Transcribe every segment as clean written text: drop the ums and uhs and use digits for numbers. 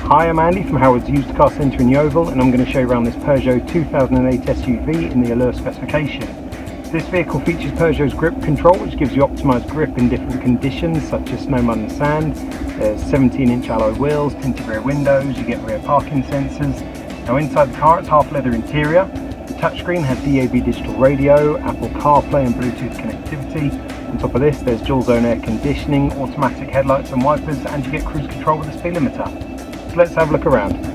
Hi, I'm Andy from Howard's Used Car Centre in Yeovil, and I'm going to show you around this Peugeot 2008 SUV in the Allure specification. This vehicle features Peugeot's grip control, which gives you optimised grip in different conditions such as snow, mud and sand. There's 17-inch alloy wheels, tinted rear windows, you get rear parking sensors. Now inside the car it's half leather interior. The touchscreen has DAB digital radio, Apple CarPlay and Bluetooth connectivity. On top of this there's dual zone air conditioning, automatic headlights and wipers, and you get cruise control with a speed limiter. So let's have a look around.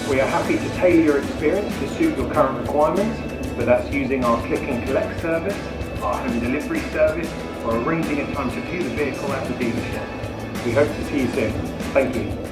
We are happy to tailor your experience to suit your current requirements, whether that's using our click and collect service, our home delivery service, or arranging a time to view the vehicle at the dealership. We hope to see you soon. Thank you.